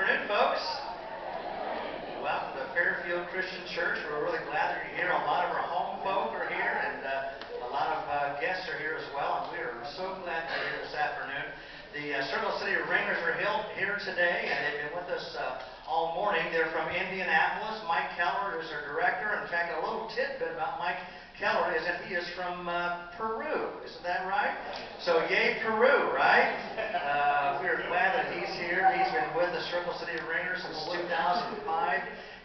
afternoon, folks. Welcome to Fairfield Christian Church. We're really glad that you're here. A lot of our home folk are here, and a lot of guests are here as well, and we are so glad you're here this afternoon. The Circle City Ringers are here today, and they've been with us all morning. They're from Indianapolis. Mike Keller is our director. In fact, a little tidbit about Mike Keller is that he is from Peru. Isn't that right? So, yay, Peru, right? We are glad that he's here. He's been with the Circle City Ringers since 2005,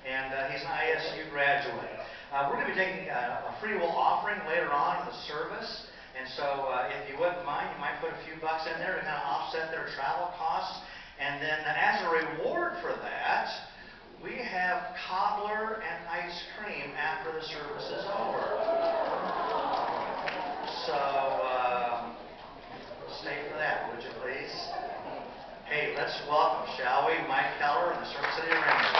and he's an ISU graduate. We're going to be taking a free will offering later on in the service. And so, if you wouldn't mind, you might put a few bucks in there to kind of offset their travel costs. And then, as a reward for that, we have cobbler and ice cream after the service is over. So, stay for that, would you please? Hey, let's welcome, shall we, Mike Keller and the Circle City Ringers.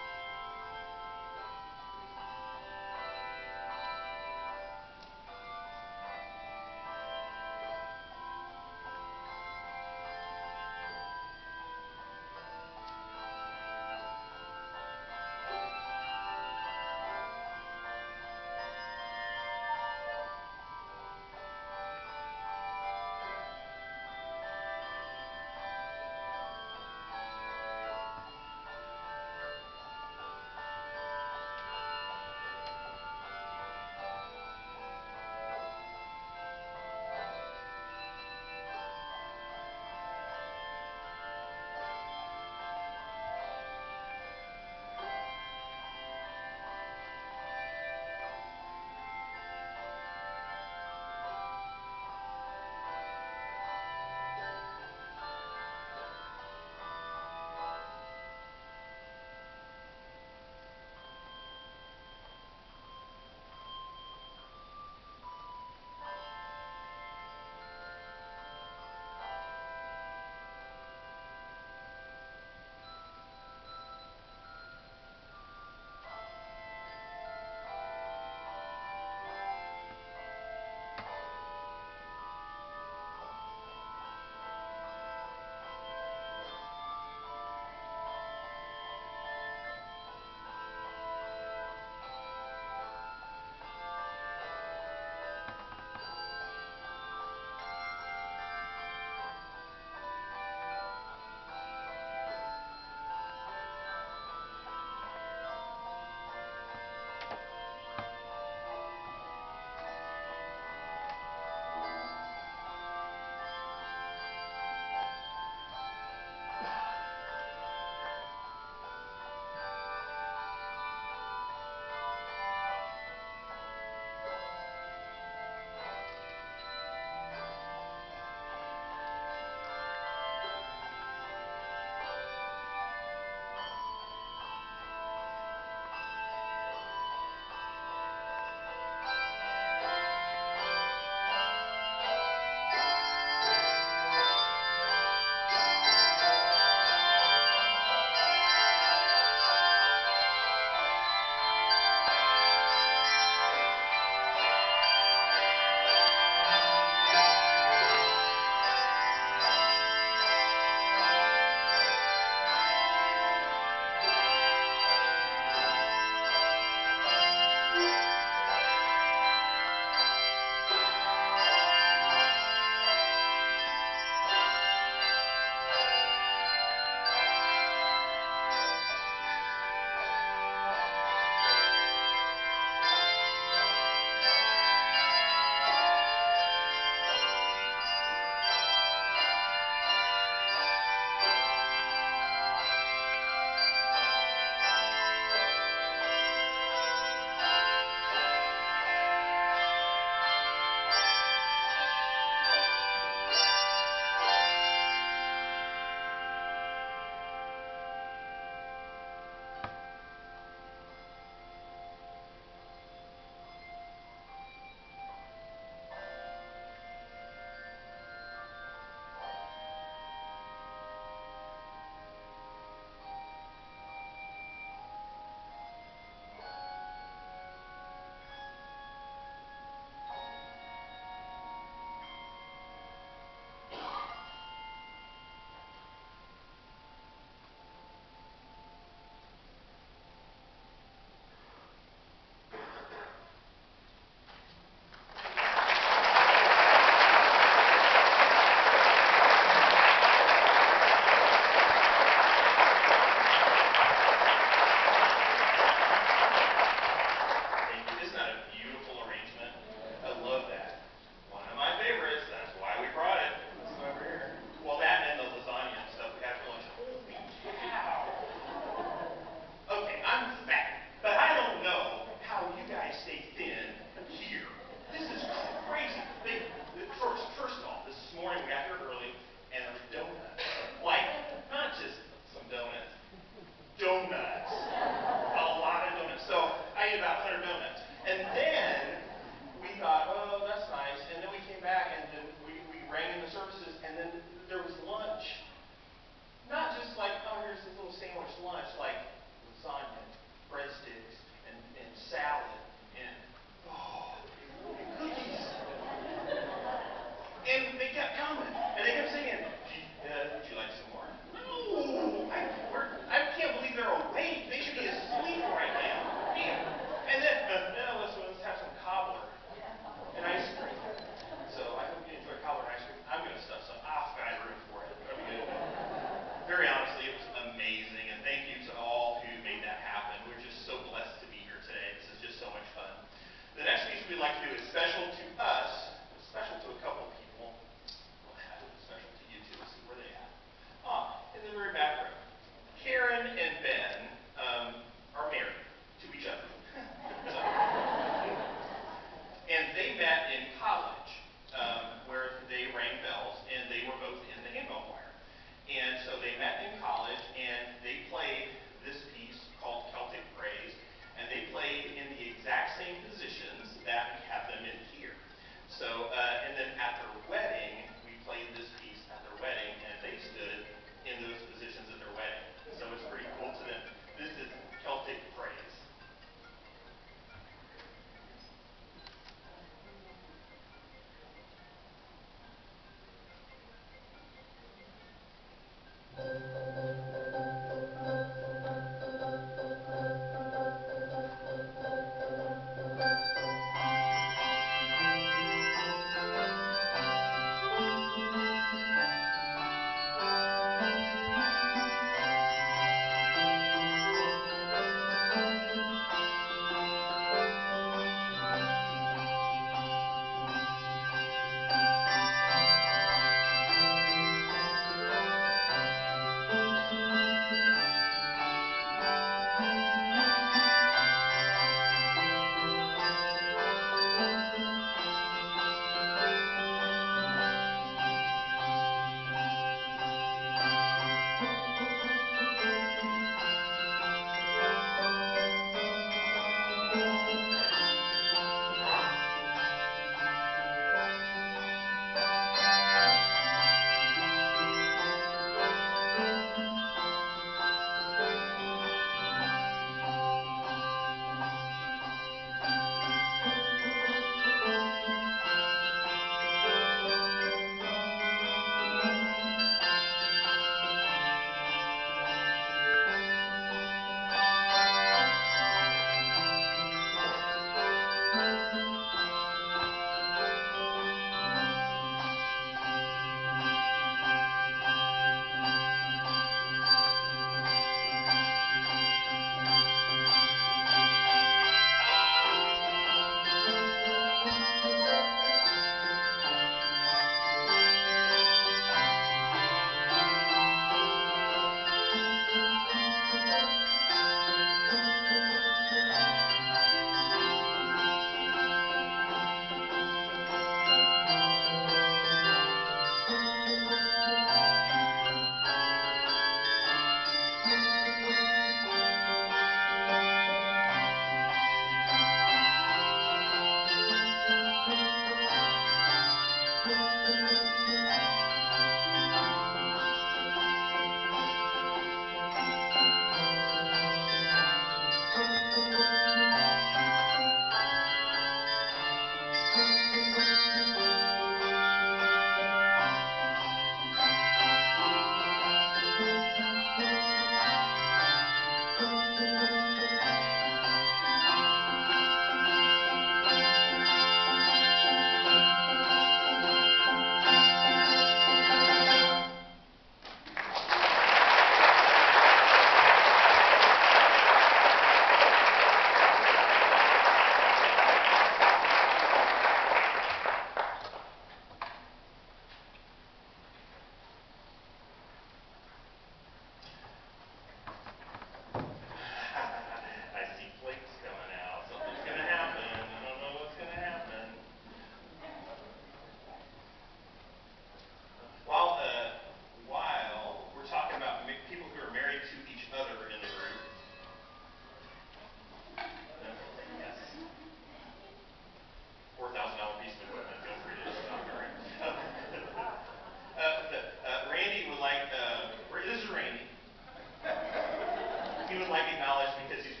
he would like acknowledged because he's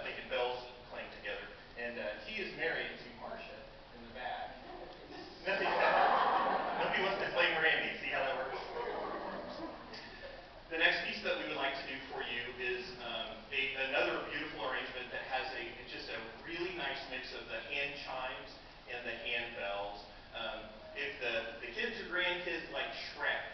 making bells clang together. And he is married to Marcia in the back. Nobody wants to claim Randy. See how that works? The next piece that we would like to do for you is another beautiful arrangement that has just a really nice mix of the hand chimes and the hand bells. If the kids or grandkids like Shrek,